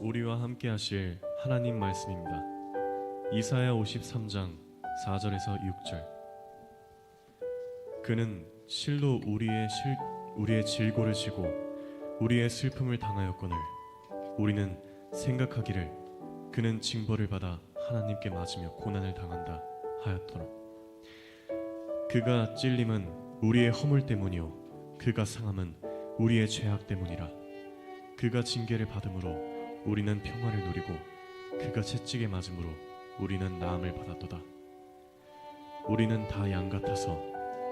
우리와 함께 하실 하나님 말씀입니다. 이사야 53장 4절에서 6절. 그는 실로 우리의 질고를 지고 우리의 슬픔을 당하였거늘 우리는 생각하기를 그는 징벌을 받아 하나님께 맞으며 고난을 당한다 하였더라. 그가 찔림은 우리의 허물 때문이요 그가 상함은 우리의 죄악 때문이라. 그가 징계를 받음으로 우리는 평화를 누리고 그가 채찍에 맞음으로 우리는 나음을 받았도다. 우리는 다 양 같아서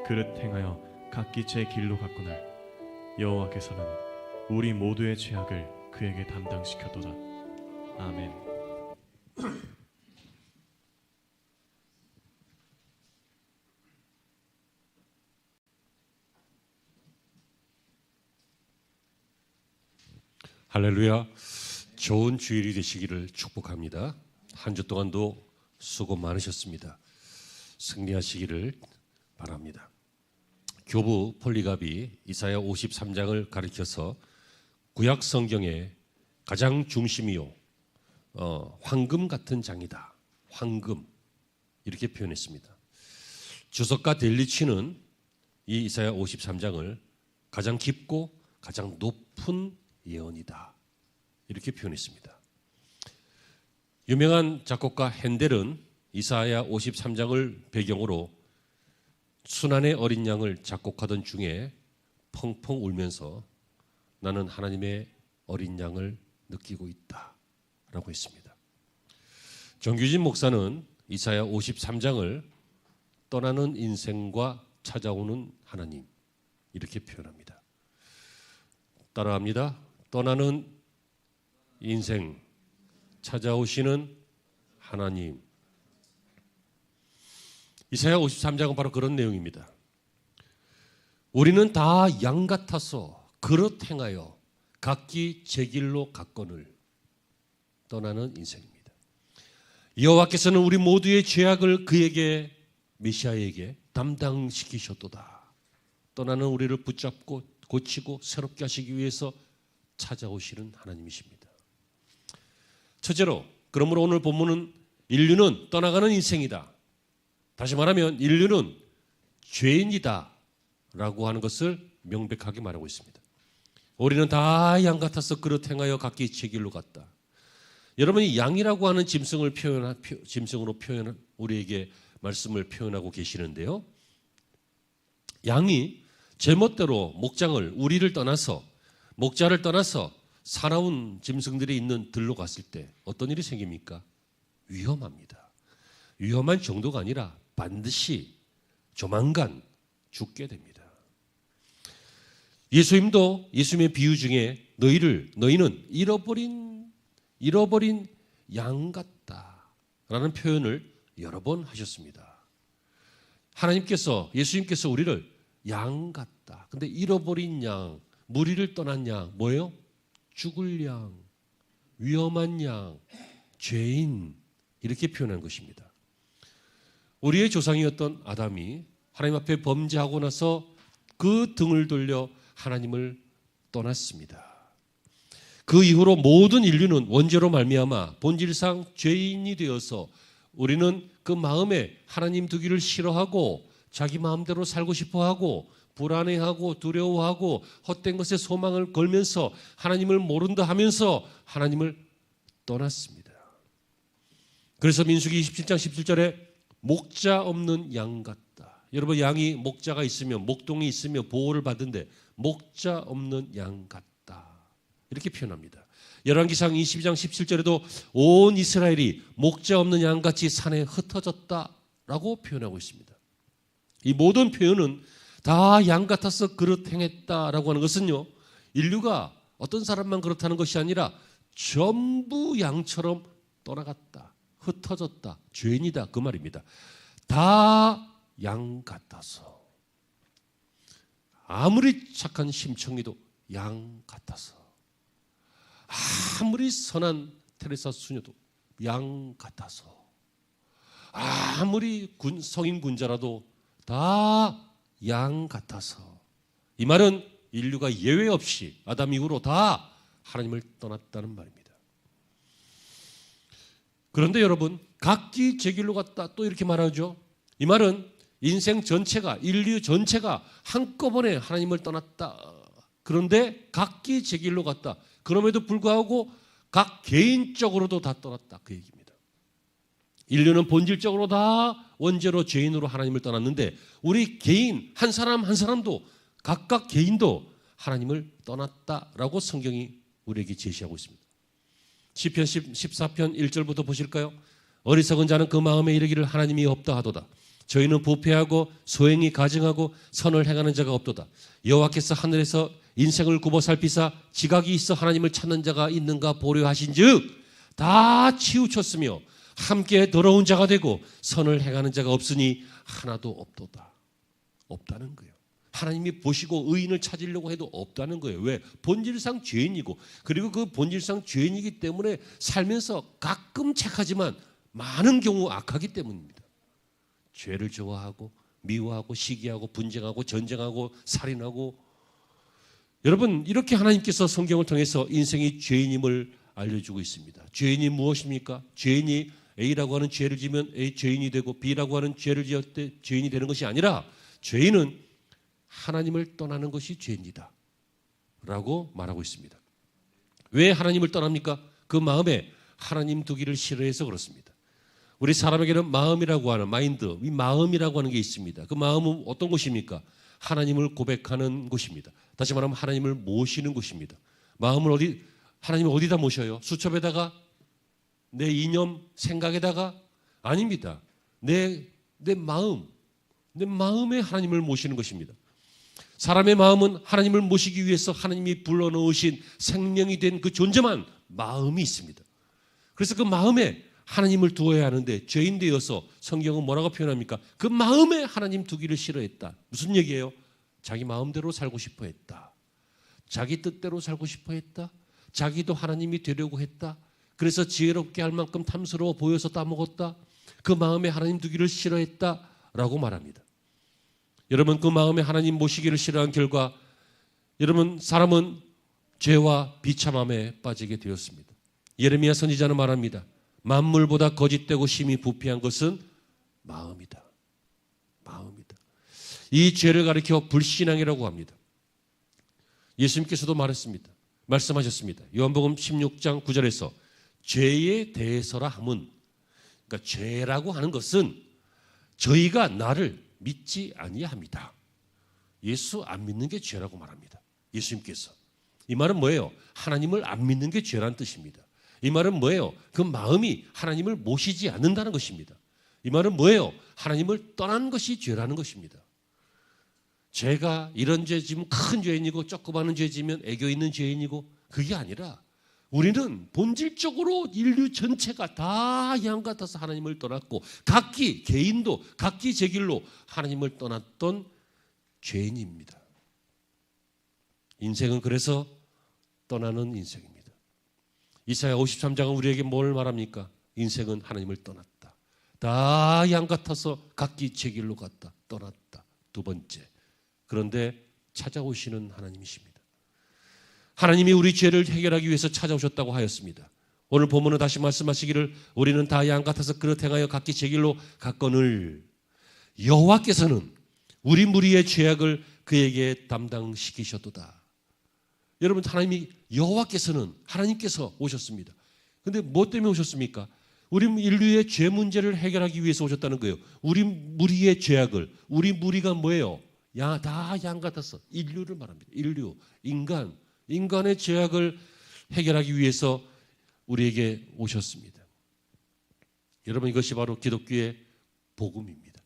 그릇 행하여 각기 제 길로 갔거늘 여호와께서는 우리 모두의 죄악을 그에게 담당시켰도다. 아멘. 할렐루야. 좋은 주일이 되시기를 축복합니다. 한 주 동안도 수고 많으셨습니다. 승리하시기를 바랍니다. 교부 폴리갑이 이사야 53장을 가리켜서 구약 성경의 가장 중심이요 황금 같은 장이다. 황금 이렇게 표현했습니다. 주석가 델리치는 이 이사야 53장을 가장 깊고 가장 높은 예언이다 이렇게 표현했습니다. 유명한 작곡가 핸델은 이사야 53장을 배경으로 순환의 어린 양을 작곡하던 중에 펑펑 울면서 나는 하나님의 어린 양을 느끼고 있다 라고 했습니다. 정규진 목사는 이사야 53장을 떠나는 인생과 찾아오는 하나님 이렇게 표현합니다. 따라합니다. 떠나는 인생, 찾아오시는 하나님. 이사야 53장은 바로 그런 내용입니다. 우리는 다 양 같아서 그릇 행하여 각기 제 길로 갔거늘 떠나는 인생입니다. 여호와께서는 우리 모두의 죄악을 그에게 메시아에게 담당시키셨도다. 떠나는 우리를 붙잡고 고치고 새롭게 하시기 위해서 찾아오시는 하나님이십니다. 첫째로, 그러므로 오늘 본문은 인류는 떠나가는 인생이다. 다시 말하면 인류는 죄인이다 라고 하는 것을 명백하게 말하고 있습니다. 우리는 다 양 같아서 그릇 행하여 각기 제 길로 갔다. 여러분이 양이라고 하는 짐승으로 우리에게 말씀을 표현하고 계시는데요. 양이 제멋대로 목자를 떠나서 사나운 짐승들이 있는 들로 갔을 때 어떤 일이 생깁니까? 위험합니다. 위험한 정도가 아니라 반드시 조만간 죽게 됩니다. 예수님도 예수님의 비유 중에 너희는 잃어버린 양 같다라는 표현을 여러 번 하셨습니다. 예수님께서 우리를 양 같다. 근데 잃어버린 양, 무리를 떠난 양, 뭐예요? 죽을 양, 위험한 양, 죄인 이렇게 표현한 것입니다. 우리의 조상이었던 아담이 하나님 앞에 범죄하고 나서 그 등을 돌려 하나님을 떠났습니다. 그 이후로 모든 인류는 원죄로 말미암아 본질상 죄인이 되어서 우리는 그 마음에 하나님 두기를 싫어하고 자기 마음대로 살고 싶어하고 불안해하고 두려워하고 헛된 것에 소망을 걸면서 하나님을 모른다 하면서 하나님을 떠났습니다. 그래서 민수기 27장 17절에 목자 없는 양 같다. 여러분, 양이 목자가 있으면, 목동이 있으면 보호를 받는데 목자 없는 양 같다 이렇게 표현합니다. 열왕기상 22장 17절에도 온 이스라엘이 목자 없는 양같이 산에 흩어졌다라고 표현하고 있습니다. 이 모든 표현은 다 양 같아서 그릇 행했다라고 하는 것은요, 인류가 어떤 사람만 그렇다는 것이 아니라 전부 양처럼 떠나갔다, 흩어졌다, 죄인이다 그 말입니다. 다 양 같아서, 아무리 착한 심청이도 양 같아서, 아무리 선한 테레사 수녀도 양 같아서, 아무리 성인 군자라도 다 양 같아서. 이 말은 인류가 예외 없이 아담 이후로 다 하나님을 떠났다는 말입니다. 그런데 여러분, 각기 제 길로 갔다 또 이렇게 말하죠. 이 말은 인생 전체가, 인류 전체가 한꺼번에 하나님을 떠났다. 그런데 각기 제 길로 갔다. 그럼에도 불구하고 각 개인적으로도 다 떠났다. 그 얘기입니다. 인류는 본질적으로 다 원죄로 죄인으로 하나님을 떠났는데 우리 개인 한 사람 한 사람도 각각 개인도 하나님을 떠났다라고 성경이 우리에게 제시하고 있습니다. 시편 14편 1절부터 보실까요? 어리석은 자는 그 마음에 이르기를 하나님이 없다 하도다. 저희는 부패하고 소행이 가증하고 선을 행하는 자가 없도다. 여호와께서 하늘에서 인생을 굽어 살피사 지각이 있어 하나님을 찾는 자가 있는가 보려 하신즉 다 치우쳤으며 함께 더러운 자가 되고 선을 행하는 자가 없으니 하나도 없도다. 없다는 거예요. 하나님이 보시고 의인을 찾으려고 해도 없다는 거예요. 왜? 본질상 죄인이고 그리고 그 본질상 죄인이기 때문에 살면서 가끔 착하지만 많은 경우 악하기 때문입니다. 죄를 좋아하고 미워하고 시기하고 분쟁하고 전쟁하고 살인하고 여러분 이렇게 하나님께서 성경을 통해서 인생이 죄인임을 알려주고 있습니다. 죄인이 무엇입니까? 죄인이 A라고 하는 죄를 지면 A 죄인이 되고 B라고 하는 죄를 지을 때 죄인이 되는 것이 아니라 죄인은 하나님을 떠나는 것이 죄입니다. 라고 말하고 있습니다. 왜 하나님을 떠납니까? 그 마음에 하나님 두기를 싫어해서 그렇습니다. 우리 사람에게는 마음이라고 하는 마인드, 이 마음이라고 하는 게 있습니다. 그 마음은 어떤 것입니까? 하나님을 고백하는 곳입니다. 다시 말하면 하나님을 모시는 곳입니다. 마음을 하나님을 어디다 모셔요? 수첩에다가? 내 이념, 생각에다가? 아닙니다. 내 마음에 하나님을 모시는 것입니다. 사람의 마음은 하나님을 모시기 위해서 하나님이 불러넣으신 생명이 된 그 존재만 마음이 있습니다. 그래서 그 마음에 하나님을 두어야 하는데 죄인 되어서 성경은 뭐라고 표현합니까? 그 마음에 하나님 두기를 싫어했다. 무슨 얘기예요? 자기 마음대로 살고 싶어 했다. 자기 뜻대로 살고 싶어 했다. 자기도 하나님이 되려고 했다. 그래서 지혜롭게 할 만큼 탐스러워 보여서 따먹었다. 그 마음에 하나님 두기를 싫어했다라고 말합니다. 여러분 그 마음에 하나님 모시기를 싫어한 결과 여러분 사람은 죄와 비참함에 빠지게 되었습니다. 예레미야 선지자는 말합니다. 만물보다 거짓되고 심히 부패한 것은 마음이다. 마음이다. 이 죄를 가리켜 불신앙이라고 합니다. 예수님께서도 말했습니다. 말씀하셨습니다. 요한복음 16장 9절에서 죄에 대해서라 함은 그러니까 죄라고 하는 것은 저희가 나를 믿지 아니합니다. 예수 안 믿는 게 죄라고 말합니다. 예수님께서. 이 말은 뭐예요? 하나님을 안 믿는 게 죄란 뜻입니다. 이 말은 뭐예요? 그 마음이 하나님을 모시지 않는다는 것입니다. 이 말은 뭐예요? 하나님을 떠난 것이 죄라는 것입니다. 죄가 이런 죄 지면 큰 죄인이고 조그마한 죄 지면 애교 있는 죄인이고 그게 아니라 우리는 본질적으로 인류 전체가 다 양 같아서 하나님을 떠났고 각기 개인도 각기 제 길로 하나님을 떠났던 죄인입니다. 인생은 그래서 떠나는 인생입니다. 이사야 53장은 우리에게 뭘 말합니까? 인생은 하나님을 떠났다. 다 양 같아서 각기 제 길로 갔다. 떠났다. 두 번째. 그런데 찾아오시는 하나님이십니다. 하나님이 우리 죄를 해결하기 위해서 찾아오셨다고 하였습니다. 오늘 본문은 다시 말씀하시기를 우리는 다 양 같아서 그릇 행하여 각기 제 길로 갔거늘 여호와께서는 우리 무리의 죄악을 그에게 담당시키셨도다. 여러분 하나님이 여호와께서는 하나님께서 오셨습니다. 그런데 뭐 때문에 오셨습니까? 우리 인류의 죄 문제를 해결하기 위해서 오셨다는 거예요. 우리 무리의 죄악을 우리 무리가 뭐예요? 다 양 같아서 인류를 말합니다. 인류, 인간의 죄악을 해결하기 위해서 우리에게 오셨습니다. 여러분 이것이 바로 기독교의 복음입니다.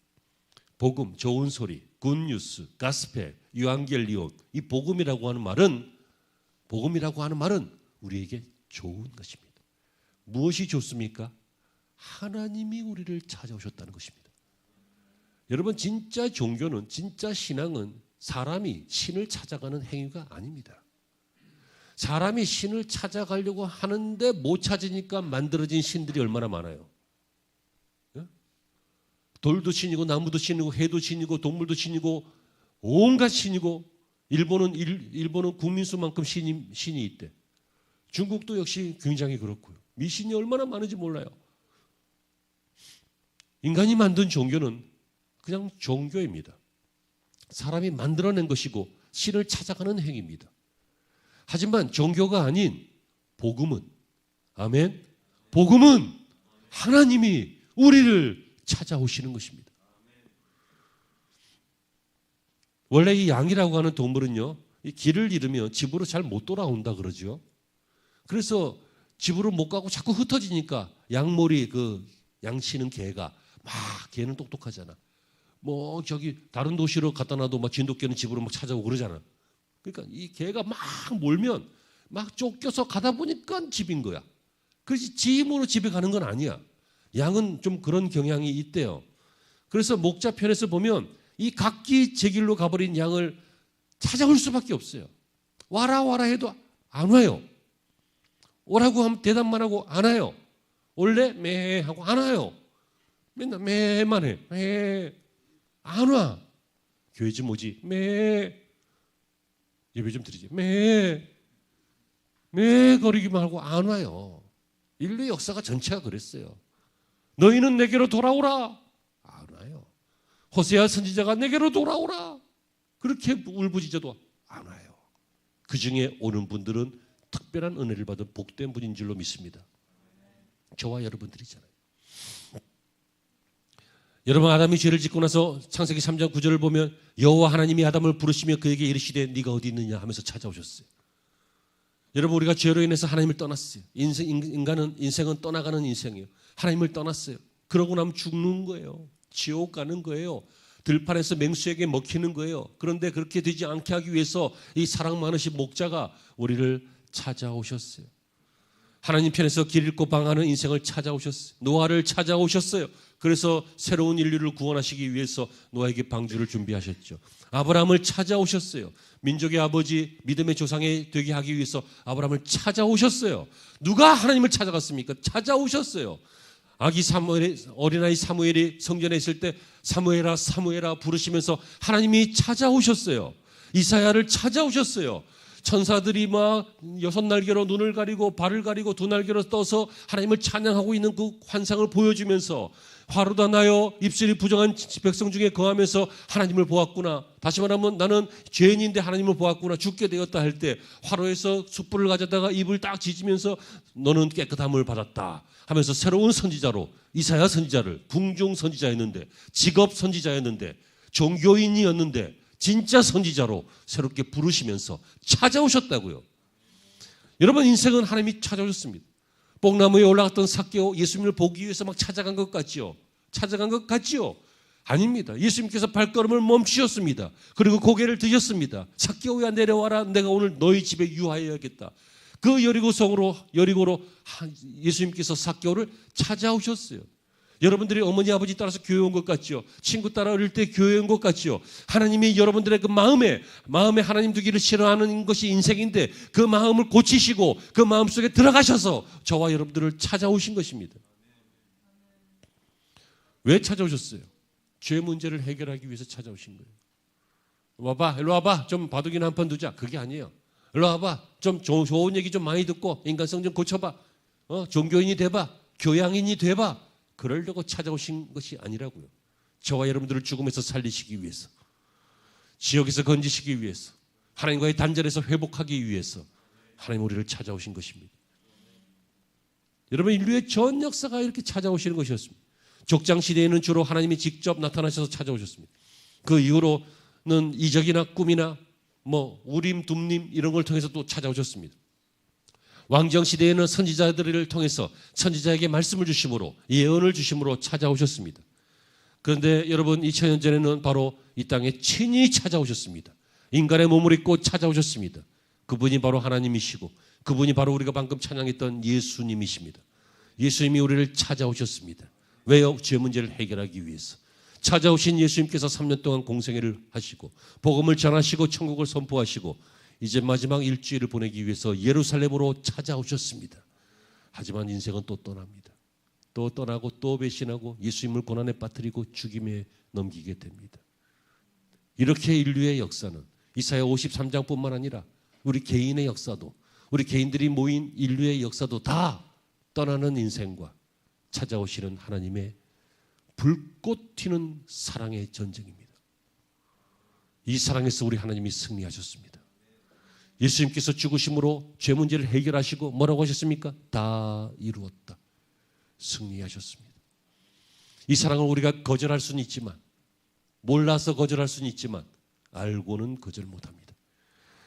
복음, 좋은 소리, 굿뉴스, 가스펠, 유앙겔리온 이 복음이라고 하는 말은 우리에게 좋은 것입니다. 무엇이 좋습니까? 하나님이 우리를 찾아오셨다는 것입니다. 여러분 진짜 종교는 진짜 신앙은 사람이 신을 찾아가는 행위가 아닙니다. 사람이 신을 찾아가려고 하는데 못 찾으니까 만들어진 신들이 얼마나 많아요. 돌도 신이고 나무도 신이고 해도 신이고 동물도 신이고 온갖 신이고 일본은 국민수만큼 신이 있대. 중국도 역시 굉장히 그렇고요. 미신이 얼마나 많은지 몰라요. 인간이 만든 종교는 그냥 종교입니다. 사람이 만들어낸 것이고 신을 찾아가는 행위입니다. 하지만 종교가 아닌 복음은, 아멘, 복음은 하나님이 우리를 찾아오시는 것입니다. 원래 이 양이라고 하는 동물은요, 이 길을 잃으면 집으로 잘 못 돌아온다 그러죠. 그래서 집으로 못 가고 자꾸 흩어지니까 양머리 그 양치는 개가 막, 개는 똑똑하잖아. 뭐 저기 다른 도시로 갖다 놔도 막 진돗개는 집으로 막 찾아오고 그러잖아. 그러니까 이 개가 막 몰면 막 쫓겨서 가다 보니까 집인 거야. 그래서 지 힘으로 집에 가는 건 아니야. 양은 좀 그런 경향이 있대요. 그래서 목자편에서 보면 이 각기 제 길로 가버린 양을 찾아올 수밖에 없어요. 와라 와라 해도 안 와요. 오라고 하면 대답만 하고 안 와요. 원래 매 하고 안 와요. 맨날 매만 해. 매. 안 와. 교회 좀 오지. 매. 예배 좀 드리지. 매. 매 거리기만 하고 안 와요. 인류 역사가 전체가 그랬어요. 너희는 내게로 돌아오라. 안 와요. 호세아 선지자가 내게로 돌아오라. 그렇게 울부짖어도 안 와요. 그 중에 오는 분들은 특별한 은혜를 받은 복된 분인 줄로 믿습니다. 저와 여러분들이잖아요. 여러분, 아담이 죄를 짓고 나서 창세기 3장 9절을 보면 여호와 하나님이 아담을 부르시며 그에게 이르시되 네가 어디 있느냐 하면서 찾아오셨어요. 여러분, 우리가 죄로 인해서 하나님을 떠났어요. 인생은 떠나가는 인생이에요. 하나님을 떠났어요. 그러고 나면 죽는 거예요. 지옥 가는 거예요. 들판에서 맹수에게 먹히는 거예요. 그런데 그렇게 되지 않게 하기 위해서 이 사랑 많으신 목자가 우리를 찾아오셨어요. 하나님 편에서 길 잃고 방황하는 인생을 찾아오셨어요. 노아를 찾아오셨어요. 그래서 새로운 인류를 구원하시기 위해서 노아에게 방주를 준비하셨죠. 아브라함을 찾아오셨어요. 민족의 아버지, 믿음의 조상이 되게 하기 위해서 아브라함을 찾아오셨어요. 누가 하나님을 찾아갔습니까? 찾아오셨어요. 어린아이 사무엘이 성전에 있을 때 사무엘아 사무엘아 부르시면서 하나님이 찾아오셨어요. 이사야를 찾아오셨어요. 천사들이 막 6날개로 눈을 가리고 발을 가리고 2날개로 떠서 하나님을 찬양하고 있는 그 환상을 보여주면서 화로다 나여 입술이 부정한 백성 중에 거하면서 하나님을 보았구나. 다시 말하면 나는 죄인인데 하나님을 보았구나. 죽게 되었다 할 때 화로에서 숯불을 가져다가 입을 딱 지지면서 너는 깨끗함을 받았다 하면서 새로운 선지자로, 이사야 선지자를, 궁중 선지자였는데, 직업 선지자였는데, 종교인이었는데 진짜 선지자로 새롭게 부르시면서 찾아오셨다고요. 여러분, 인생은 하나님이 찾아오셨습니다. 뽕나무에 올라갔던 삭개오, 예수님을 보기 위해서 막 찾아간 것 같지요? 찾아간 것 같지요? 아닙니다. 예수님께서 발걸음을 멈추셨습니다. 그리고 고개를 드셨습니다. 삭개오야 내려와라. 내가 오늘 너희 집에 유하여야겠다. 그 여리고로 예수님께서 삭개오를 찾아오셨어요. 여러분들이 어머니 아버지 따라서 교회 온 것 같죠? 친구 따라 어릴 때 교회 온 것 같죠? 하나님이 여러분들의 그 마음에 하나님 두기를 싫어하는 것이 인생인데 그 마음을 고치시고 그 마음 속에 들어가셔서 저와 여러분들을 찾아오신 것입니다. 왜 찾아오셨어요? 죄 문제를 해결하기 위해서 찾아오신 거예요. 와봐, 일로 와봐. 좀 바둑이나 한 판 두자. 그게 아니에요. 일로 와봐. 좀 좋은 얘기 좀 많이 듣고 인간성 좀 고쳐봐. 종교인이 돼봐. 교양인이 돼봐. 그러려고 찾아오신 것이 아니라고요. 저와 여러분들을 죽음에서 살리시기 위해서, 지옥에서 건지시기 위해서, 하나님과의 단절에서 회복하기 위해서 하나님 우리를 찾아오신 것입니다. 여러분, 인류의 전 역사가 이렇게 찾아오시는 것이었습니다. 족장시대에는 주로 하나님이 직접 나타나셔서 찾아오셨습니다. 그 이후로는 이적이나 꿈이나 우림, 둠림 이런 걸 통해서 또 찾아오셨습니다. 왕정시대에는 선지자들을 통해서 선지자에게 말씀을 주심으로, 예언을 주심으로 찾아오셨습니다. 그런데 여러분, 2000년 전에는 바로 이 땅에 친히 찾아오셨습니다. 인간의 몸을 입고 찾아오셨습니다. 그분이 바로 하나님이시고 그분이 바로 우리가 방금 찬양했던 예수님이십니다. 예수님이 우리를 찾아오셨습니다. 왜요? 죄 문제를 해결하기 위해서. 찾아오신 예수님께서 3년 동안 공생애를 하시고 복음을 전하시고 천국을 선포하시고 이제 마지막 일주일을 보내기 위해서 예루살렘으로 찾아오셨습니다. 하지만 인생은 또 떠납니다. 또 떠나고 또 배신하고 예수님을 고난에 빠뜨리고 죽임에 넘기게 됩니다. 이렇게 인류의 역사는 이사야 53장뿐만 아니라 우리 개인의 역사도, 우리 개인들이 모인 인류의 역사도 다 떠나는 인생과 찾아오시는 하나님의 불꽃 튀는 사랑의 전쟁입니다. 이 사랑에서 우리 하나님이 승리하셨습니다. 예수님께서 죽으심으로 죄 문제를 해결하시고 뭐라고 하셨습니까? 다 이루었다. 승리하셨습니다. 이 사랑을 우리가 거절할 수는 있지만, 몰라서 거절할 수는 있지만 알고는 거절 못합니다.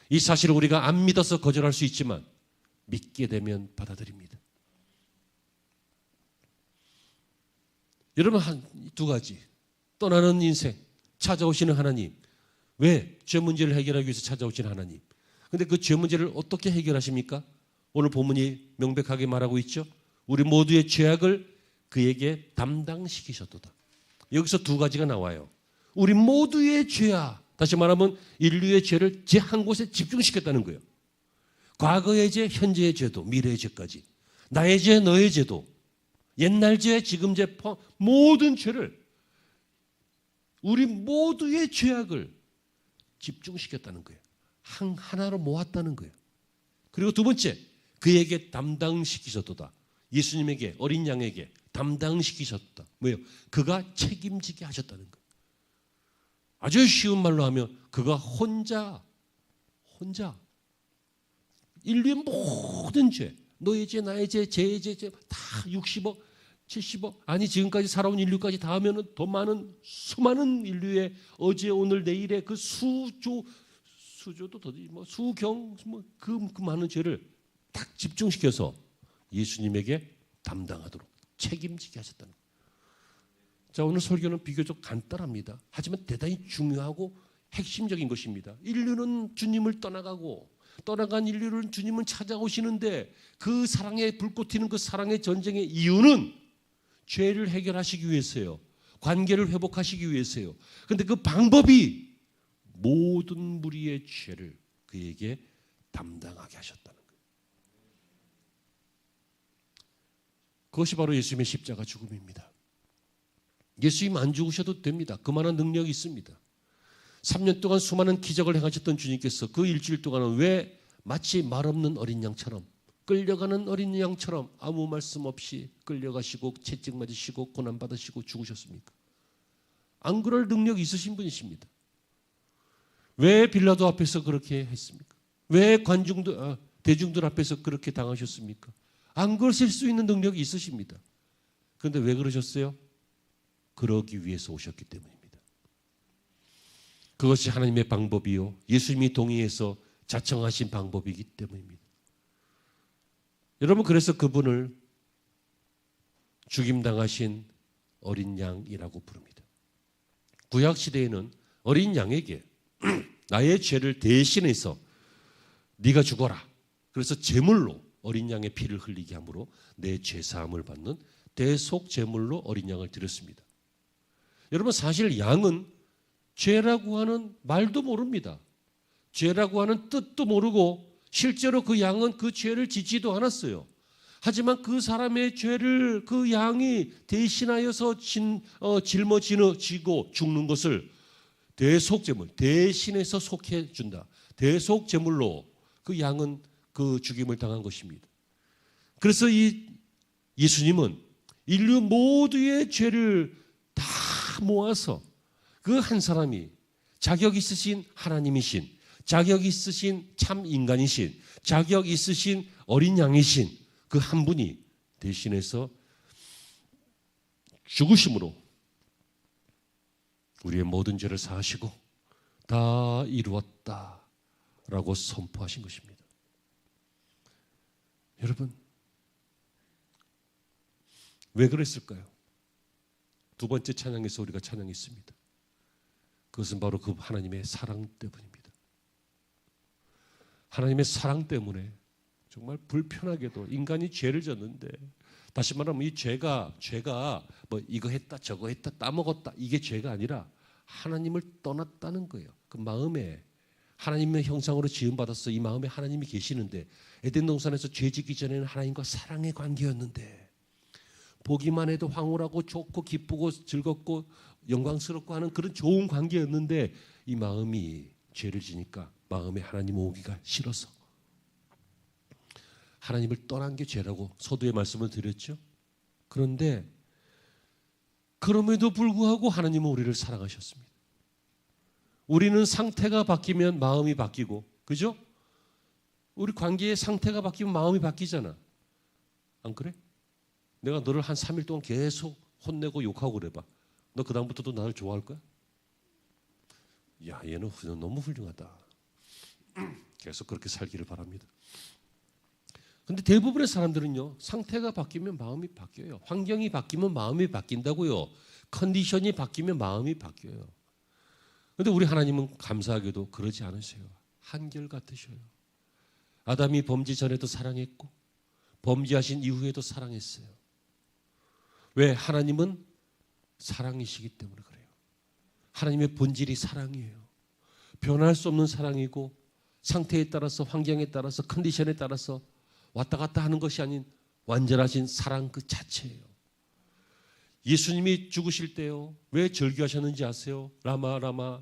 이 사실을 우리가 안 믿어서 거절할 수 있지만 믿게 되면 받아들입니다. 여러분, 한 두 가지. 떠나는 인생, 찾아오시는 하나님. 왜? 죄 문제를 해결하기 위해서 찾아오시는 하나님. 근데 그 죄 문제를 어떻게 해결하십니까? 오늘 본문이 명백하게 말하고 있죠. 우리 모두의 죄악을 그에게 담당시키셨도다. 여기서 두 가지가 나와요. 우리 모두의 죄악. 다시 말하면 인류의 죄를 제 한 곳에 집중시켰다는 거예요. 과거의 죄, 현재의 죄도, 미래의 죄까지. 나의 죄, 너의 죄도, 옛날 죄, 지금 죄, 모든 죄를, 우리 모두의 죄악을 집중시켰다는 거예요. 하나로 모았다는 거예요. 그리고 두 번째, 그에게 담당시키셨도다. 예수님에게, 어린 양에게 담당시키셨다. 뭐예요? 그가 책임지게 하셨다는 거예요. 아주 쉬운 말로 하면 그가 혼자 인류의 모든 죄, 너의 죄, 나의 죄, 제 죄, 다 60억, 70억, 아니 지금까지 살아온 인류까지 다 하면은 더 많은 수많은 인류의 어제, 오늘, 내일의 그 수조도 더디 뭐 수경 그 많은 죄를 딱 집중시켜서 예수님에게 담당하도록 책임지게 하셨다는 거예요. 자, 오늘 설교는 비교적 간단합니다. 하지만 대단히 중요하고 핵심적인 것입니다. 인류는 주님을 떠나간 인류는 주님은 찾아오시는데 그 사랑의 불꽃 튀는 그 사랑의 전쟁의 이유는 죄를 해결하시기 위해서요. 관계를 회복하시기 위해서요. 그런데 그 방법이 모든 무리의 죄를 그에게 담당하게 하셨다는 거예요. 그것이 바로 예수님의 십자가 죽음입니다. 예수님 안 죽으셔도 됩니다. 그만한 능력이 있습니다. 3년 동안 수많은 기적을 행하셨던 주님께서 그 일주일 동안은 왜 마치 말없는 어린 양처럼, 끌려가는 어린 양처럼 아무 말씀 없이 끌려가시고 채찍 맞으시고 고난받으시고 죽으셨습니까? 안 그럴 능력이 있으신 분이십니다. 왜 빌라도 앞에서 그렇게 했습니까? 왜 대중들 앞에서 그렇게 당하셨습니까? 안 그러실 수 있는 능력이 있으십니다. 그런데 왜 그러셨어요? 그러기 위해서 오셨기 때문입니다. 그것이 하나님의 방법이요, 예수님이 동의해서 자청하신 방법이기 때문입니다. 여러분, 그래서 그분을 죽임당하신 어린 양이라고 부릅니다. 구약 시대에는 어린 양에게 나의 죄를 대신해서 네가 죽어라, 그래서 제물로 어린 양의 피를 흘리게 함으로 내 죄사함을 받는 대속 제물로 어린 양을 드렸습니다. 여러분, 사실 양은 죄라고 하는 말도 모릅니다. 죄라고 하는 뜻도 모르고 실제로 그 양은 그 죄를 짓지도 않았어요. 하지만 그 사람의 죄를 그 양이 대신하여서 짊어지고 죽는 것을 대속제물, 대신해서 속해준다. 대속제물로 그 양은 그 죽임을 당한 것입니다. 그래서 이 예수님은 인류 모두의 죄를 다 모아서 그 한 사람이 자격 있으신 하나님이신, 자격 있으신 참 인간이신, 자격 있으신 어린 양이신 그 한 분이 대신해서 죽으심으로 우리의 모든 죄를 사하시고 다 이루었다라고 선포하신 것입니다. 여러분, 왜 그랬을까요? 두 번째 찬양에서 우리가 찬양했습니다. 그것은 바로 그 하나님의 사랑 때문입니다. 하나님의 사랑 때문에 정말 불편하게도 인간이 죄를 졌는데, 다시 말하면 이 죄가 뭐 이거 했다 저거 했다 따먹었다 이게 죄가 아니라 하나님을 떠났다는 거예요. 그 마음에 하나님의 형상으로 지음받아서 이 마음에 하나님이 계시는데, 에덴 동산에서 죄 짓기 전에는 하나님과 사랑의 관계였는데, 보기만 해도 황홀하고 좋고 기쁘고 즐겁고 영광스럽고 하는 그런 좋은 관계였는데, 이 마음이 죄를 지니까 마음에 하나님 오기가 싫어서 하나님을 떠난 게 죄라고 서두에 말씀을 드렸죠. 그런데 그럼에도 불구하고 하나님은 우리를 사랑하셨습니다. 우리는 상태가 바뀌면 마음이 바뀌고, 그죠? 우리 관계의 상태가 바뀌면 마음이 바뀌잖아. 안 그래? 내가 너를 한 3일 동안 계속 혼내고 욕하고 그래봐. 너 그다음부터도 나를 좋아할 거야? 야, 얘는 너무 훌륭하다. 계속 그렇게 살기를 바랍니다. 근데 대부분의 사람들은요, 상태가 바뀌면 마음이 바뀌어요. 환경이 바뀌면 마음이 바뀐다고요. 컨디션이 바뀌면 마음이 바뀌어요. 근데 우리 하나님은 감사하게도 그러지 않으세요. 한결같으셔요. 아담이 범죄 전에도 사랑했고 범죄하신 이후에도 사랑했어요. 왜? 하나님은 사랑이시기 때문에 그래요. 하나님의 본질이 사랑이에요. 변할 수 없는 사랑이고 상태에 따라서, 환경에 따라서, 컨디션에 따라서 왔다 갔다 하는 것이 아닌 완전하신 사랑 그 자체예요. 예수님이 죽으실 때요, 왜 절규하셨는지 아세요? 라마 라마.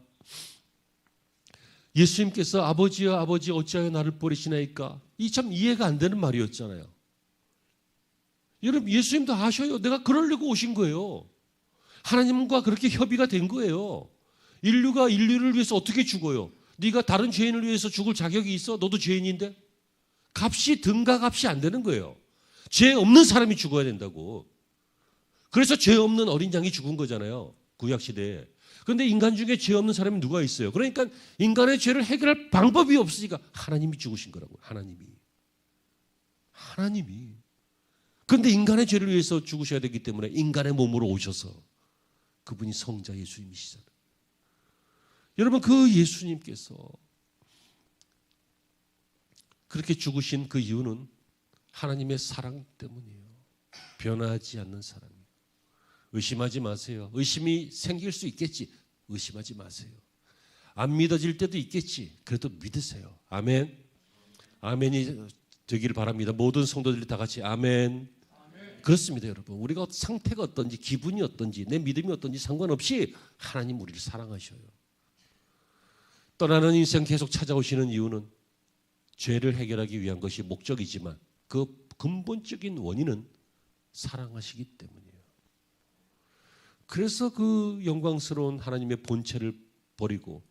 예수님께서 아버지여 아버지 어찌하여 나를 버리시나이까? 이 참 이해가 안 되는 말이었잖아요. 여러분, 예수님도 아셔요. 내가 그러려고 오신 거예요. 하나님과 그렇게 협의가 된 거예요. 인류가 인류를 위해서 어떻게 죽어요? 네가 다른 죄인을 위해서 죽을 자격이 있어? 너도 죄인인데? 값이 등가값이 안 되는 거예요. 죄 없는 사람이 죽어야 된다고. 그래서 죄 없는 어린 양이 죽은 거잖아요. 구약시대에. 그런데 인간 중에 죄 없는 사람이 누가 있어요? 그러니까 인간의 죄를 해결할 방법이 없으니까 하나님이 죽으신 거라고요. 하나님이. 그런데 인간의 죄를 위해서 죽으셔야 되기 때문에 인간의 몸으로 오셔서 그분이 성자 예수님이시잖아요. 여러분, 그 예수님께서 그렇게 죽으신 그 이유는 하나님의 사랑 때문이에요. 변하지 않는 사랑이에요. 의심하지 마세요. 의심이 생길 수 있겠지. 의심하지 마세요. 안 믿어질 때도 있겠지. 그래도 믿으세요. 아멘. 아멘이 되기를 바랍니다. 모든 성도들이 다 같이 아멘. 그렇습니다, 여러분. 우리가 상태가 어떤지, 기분이 어떤지, 내 믿음이 어떤지 상관없이 하나님 우리를 사랑하셔요. 떠나는 인생 계속 찾아오시는 이유는 죄를 해결하기 위한 것이 목적이지만 그 근본적인 원인은 사랑하시기 때문이에요. 그래서 그 영광스러운 하나님의 본체를 버리고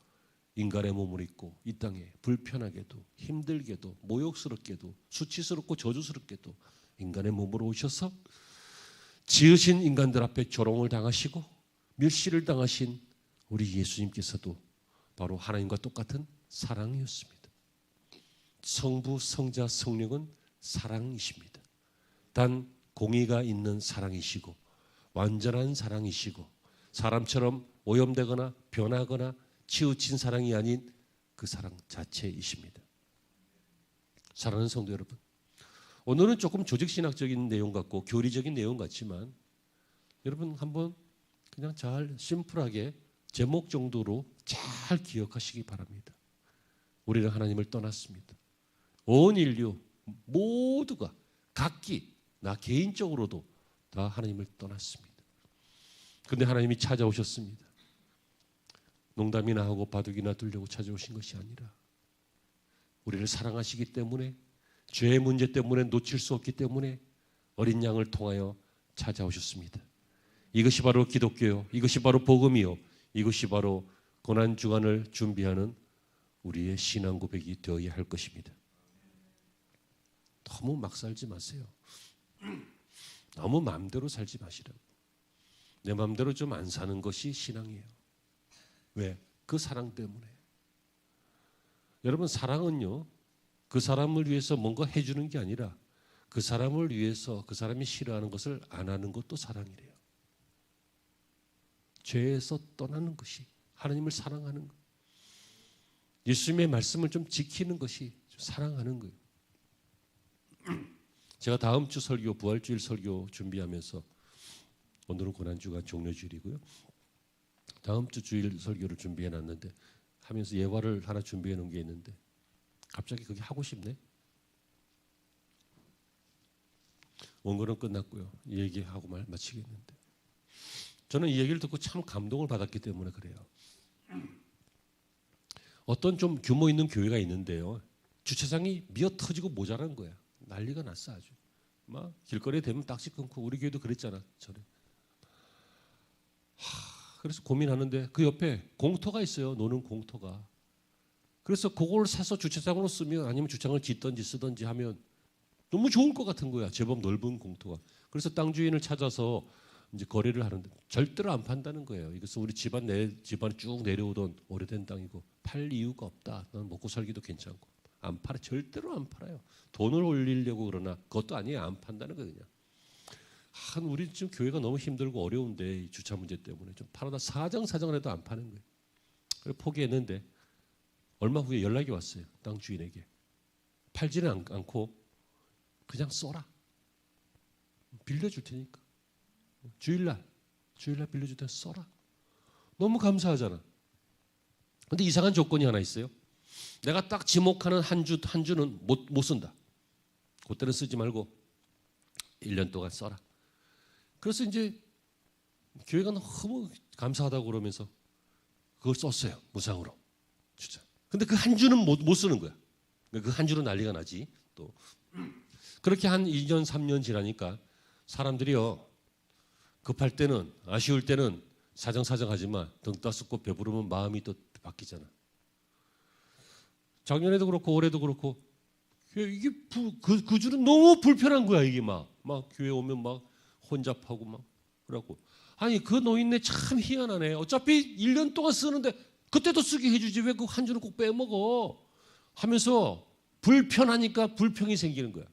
인간의 몸을 입고 이 땅에 불편하게도 힘들게도 모욕스럽게도 수치스럽고 저주스럽게도 인간의 몸으로 오셔서 지으신 인간들 앞에 조롱을 당하시고 멸시를 당하신 우리 예수님께서도 바로 하나님과 똑같은 사랑이었습니다. 성부, 성자, 성령은 사랑이십니다. 단 공의가 있는 사랑이시고 완전한 사랑이시고 사람처럼 오염되거나 변하거나 치우친 사랑이 아닌 그 사랑 자체이십니다. 사랑하는 성도 여러분, 오늘은 조금 조직신학적인 내용 같고 교리적인 내용 같지만 여러분 한번 그냥 잘 심플하게 제목 정도로 잘 기억하시기 바랍니다. 우리는 하나님을 떠났습니다. 온 인류 모두가 각기 나 개인적으로도 다 하나님을 떠났습니다. 그런데 하나님이 찾아오셨습니다. 농담이나 하고 바둑이나 두려고 찾아오신 것이 아니라 우리를 사랑하시기 때문에 죄의 문제 때문에 놓칠 수 없기 때문에 어린 양을 통하여 찾아오셨습니다. 이것이 바로 기독교요. 이것이 바로 복음이요. 이것이 바로 고난주간을 준비하는 우리의 신앙 고백이 되어야 할 것입니다. 너무 막 살지 마세요. 너무 마음대로 살지 마시라고. 내 마음대로 좀 안 사는 것이 신앙이에요. 왜? 그 사랑 때문에. 여러분, 사랑은요, 그 사람을 위해서 뭔가 해주는 게 아니라 그 사람을 위해서 그 사람이 싫어하는 것을 안 하는 것도 사랑이래요. 죄에서 떠나는 것이 하나님을 사랑하는 것. 예수님의 말씀을 좀 지키는 것이 사랑하는 거예요. 제가 다음 주 설교, 부활주일 설교 준비하면서 오늘은 고난주간 종료주일이고요. 다음 주 주일 설교를 준비해 놨는데 하면서 예화를 하나 준비해 놓은 게 있는데 갑자기 그게 하고 싶네. 원고는 끝났고요. 이 얘기하고 마치겠는데 저는 이 얘기를 듣고 참 감동을 받았기 때문에 그래요. 어떤 좀 규모 있는 교회가 있는데요. 주차장이 미어 터지고 모자란 거야. 난리가 났어 아주. 막 길거리에 대면 딱지 끊고 우리 교회도 그랬잖아. 전에. 그래서 고민하는데 그 옆에 공터가 있어요. 노는 공터가. 그래서 그걸 사서 주차장으로 쓰면 아니면 주차장을 짓든지 쓰든지 하면 너무 좋을 것 같은 거야. 제법 넓은 공터가. 그래서 땅 주인을 찾아서 이제 거래를 하는데 절대로 안 판다는 거예요. 이것은 우리 집안이 쭉 내려오던 오래된 땅이고 팔 이유가 없다. 난 먹고 살기도 괜찮고 안 팔아. 절대로 안 팔아요. 돈을 올리려고 그러나 그것도 아니에요. 안 판다는 거예요. 그냥. 우리 지금 교회가 너무 힘들고 어려운데 이 주차 문제 때문에 좀 팔아다 사정을 해도 안 파는 거예요. 그래서 포기했는데 얼마 후에 연락이 왔어요. 땅 주인에게. 팔지는 않고 그냥 써라. 빌려줄 테니까. 주일날 빌려줄 테니까 써라. 너무 감사하잖아. 근데 이상한 조건이 하나 있어요. 내가 딱 지목하는 한 주는 못 쓴다. 그때는 쓰지 말고 1년 동안 써라. 그래서 이제 교회가 너무 감사하다고 그러면서 그걸 썼어요. 무상으로. 진짜. 근데 그 한 주는 못 쓰는 거야. 그 한 주는 난리가 나지. 또 그렇게 한 2년 3년 지나니까 사람들이요. 급할 때는 아쉬울 때는 사정하지만 등 따숩고 배부르면 마음이 또 바뀌잖아. 작년에도 그렇고 올해도 그렇고 이게 그 주는 너무 불편한 거야. 이게 막 교회 오면 막 혼잡하고 막 그러고. 아니 그 노인네 참 희한하네. 어차피 1년 동안 쓰는데 그때도 쓰게 해주지 왜 그 한 주는 꼭 빼먹어 하면서 불편하니까 불평이 생기는 거야.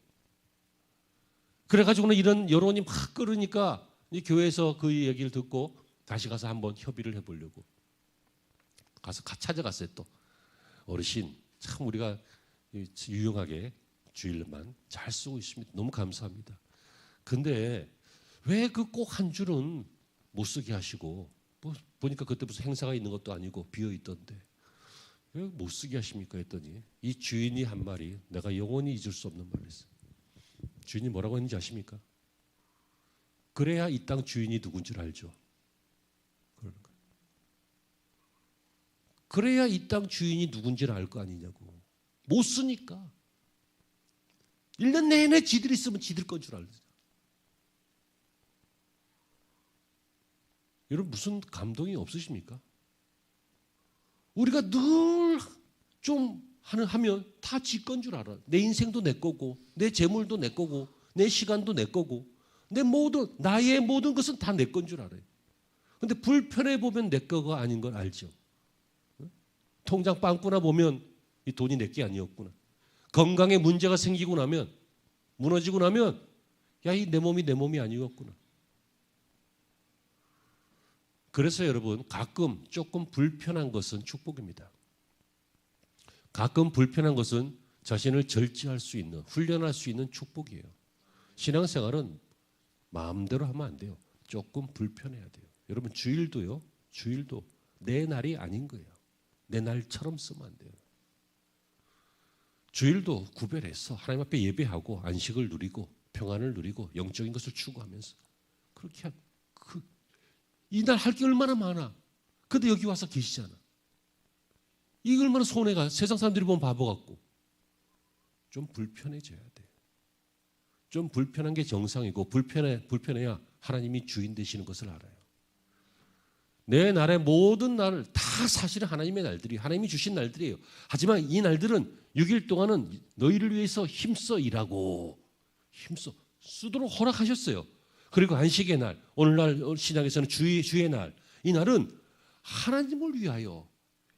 그래가지고는 이런 여론이 막 끓으니까 이 교회에서 그 얘기를 듣고 다시 가서 한번 협의를 해보려고 가서 찾아갔어요. 또 어르신 참 우리가 유용하게 주일만 잘 쓰고 있습니다. 너무 감사합니다. 근데 왜 그 꼭 한 줄은 못 쓰게 하시고 보니까 그때 무슨 행사가 있는 것도 아니고 비어 있던데 왜 못 쓰게 하십니까 했더니 이 주인이 한 말이 내가 영원히 잊을 수 없는 말을 했어요. 주인이 뭐라고 했는지 아십니까? 그래야 이 땅 주인이 누군 줄 알죠. 그러는 거예요. 그래야 이 땅 주인이 누군지를 알 거 아니냐고. 못 쓰니까. 1년 내내 지들이 쓰면 지들 건 줄 알죠. 여러분 무슨 감동이 없으십니까? 우리가 늘 좀 하면 다 지 건 줄 알아. 내 인생도 내 거고 내 재물도 내 거고 내 시간도 내 거고 나의 모든 것은 다 내 건 줄 알아요. 근데 불편해 보면 내 거가 아닌 걸 알죠. 통장 빵꾸나 보면 이 돈이 내 게 아니었구나. 건강에 문제가 생기고 나면 무너지고 나면 야, 이 내 몸이 아니었구나. 그래서 여러분 가끔 조금 불편한 것은 축복입니다. 가끔 불편한 것은 자신을 절제할 수 있는 훈련할 수 있는 축복이에요. 신앙생활은 마음대로 하면 안 돼요. 조금 불편해야 돼요. 여러분 주일도 내 날이 아닌 거예요. 내 날처럼 쓰면 안 돼요. 주일도 구별해서 하나님 앞에 예배하고 안식을 누리고 평안을 누리고 영적인 것을 추구하면서 그렇게 이날 할 게 얼마나 많아. 근데 여기 와서 계시잖아. 이게 얼마나 손해가. 세상 사람들이 보면 바보 같고. 좀 불편해져야 돼. 좀 불편한 게 정상이고 불편해야 하나님이 주인 되시는 것을 알아요. 내 날의 모든 날을 다 사실은 하나님의 날들이 하나님이 주신 날들이에요. 하지만 이 날들은 6일 동안은 너희를 위해서 힘써 일하고 쓰도록 허락하셨어요. 그리고 안식의 날, 오늘날 신약에서는 주의 날, 이 날은 하나님을 위하여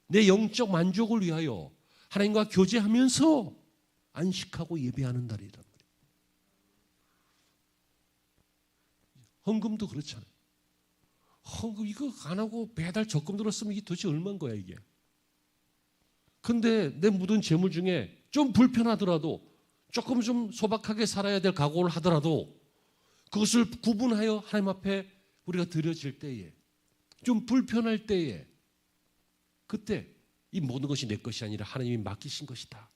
내 영적 만족을 위하여 하나님과 교제하면서 안식하고 예배하는 날이란 말이에요. 헌금도 그렇잖아요. 헌금 이거 안 하고 매달 적금 들었으면 이게 도대체 얼마인 거야 이게. 근데 내 묻은 재물 중에 좀 불편하더라도 조금 좀 소박하게 살아야 될 각오를 하더라도 그것을 구분하여 하나님 앞에 우리가 드려질 때에 좀 불편할 때에 그때 이 모든 것이 내 것이 아니라 하나님이 맡기신 것이다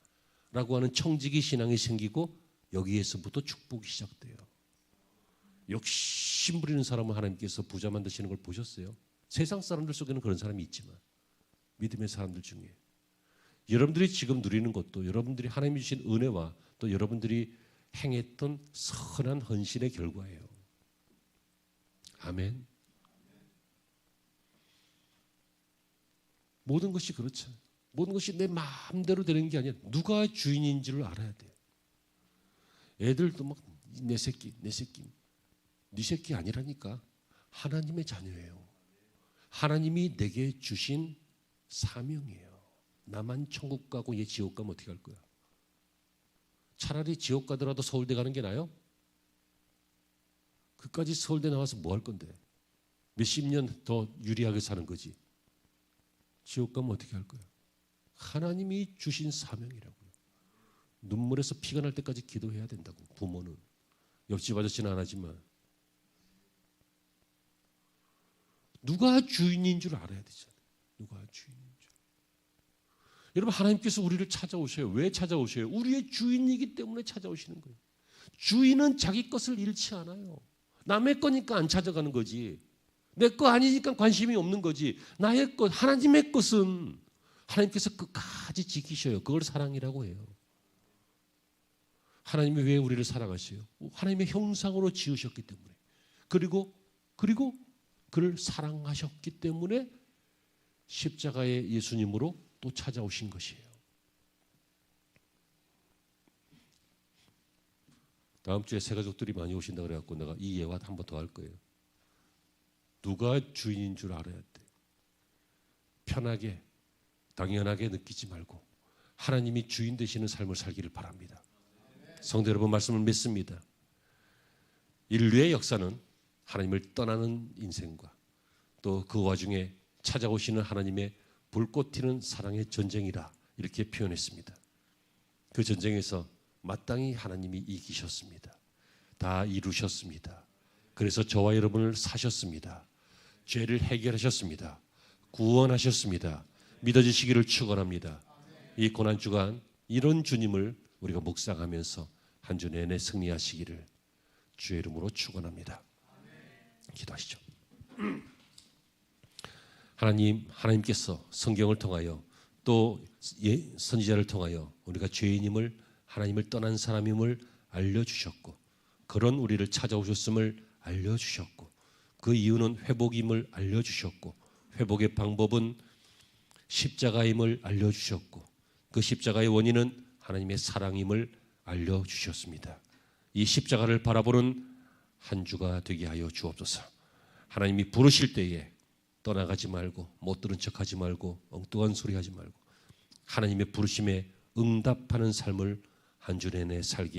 라고 하는 청지기 신앙이 생기고 여기에서부터 축복이 시작돼요. 욕심 부리는 사람을 하나님께서 부자 만드시는 걸 보셨어요? 세상 사람들 속에는 그런 사람이 있지만 믿음의 사람들 중에 여러분들이 지금 누리는 것도 여러분들이 하나님이 주신 은혜와 또 여러분들이 행했던 선한 헌신의 결과예요. 아멘. 모든 것이 그렇죠. 모든 것이 내 마음대로 되는 게 아니라 누가 주인인 줄 알아야 돼. 애들도 막 내 새끼, 내 새끼. 네 새끼 아니라니까. 하나님의 자녀예요. 하나님이 내게 주신 사명이에요. 나만 천국 가고 얘 지옥 가면 어떻게 할 거야? 차라리 지옥 가더라도 서울대 가는 게 나아요? 그까지 서울대 나와서 뭐 할 건데? 몇십 년 더 유리하게 사는 거지. 지옥 가면 어떻게 할 거야? 하나님이 주신 사명이라고요. 눈물에서 피가 날 때까지 기도해야 된다고. 부모는. 옆집 아저씨는 안 하지만. 누가 주인인 줄 알아야 되잖아요. 누가 주인인 줄. 여러분, 하나님께서 우리를 찾아오셔요. 왜 찾아오셔요? 우리의 주인이기 때문에 찾아오시는 거예요. 주인은 자기 것을 잃지 않아요. 남의 거니까 안 찾아가는 거지. 내 거 아니니까 관심이 없는 거지. 나의 것, 하나님의 것은 하나님께서 끝까지 지키셔요. 그걸 사랑이라고 해요. 하나님이 왜 우리를 사랑하세요? 하나님의 형상으로 지으셨기 때문에. 그리고 그를 사랑하셨기 때문에 십자가의 예수님으로 또 찾아오신 것이에요. 다음 주에 새 가족들이 많이 오신다 그래갖고 내가 이 예화 한 번 더 할 거예요. 누가 주인인 줄 알아야 돼. 편하게 당연하게 느끼지 말고 하나님이 주인 되시는 삶을 살기를 바랍니다. 성도 여러분, 말씀을 믿습니다. 인류의 역사는 하나님을 떠나는 인생과 또 그 와중에 찾아오시는 하나님의 불꽃 튀는 사랑의 전쟁이라 이렇게 표현했습니다. 그 전쟁에서 마땅히 하나님이 이기셨습니다. 다 이루셨습니다. 그래서 저와 여러분을 사셨습니다. 죄를 해결하셨습니다. 구원하셨습니다. 믿어지시기를 축원합니다. 이 고난주간 이런 주님을 우리가 묵상하면서 한 주 내내 승리하시기를 주의 이름으로 축원합니다. 기도하시죠. 하나님께서 성경을 통하여 또 선지자를 통하여 우리가 죄인임을, 하나님을 떠난 사람임을 알려주셨고, 그런 우리를 찾아오셨음을 알려주셨고, 그 이유는 회복임을 알려주셨고, 회복의 방법은 십자가임을 알려주셨고, 그 십자가의 원인은 하나님의 사랑임을 알려주셨습니다. 이 십자가를 바라보는 한 주가 되게 하여 주옵소서. 하나님이 부르실 때에 떠나가지 말고, 못 들은 척하지 말고, 엉뚱한 소리 하지 말고 하나님의 부르심에 응답하는 삶을 한 주 내내 살게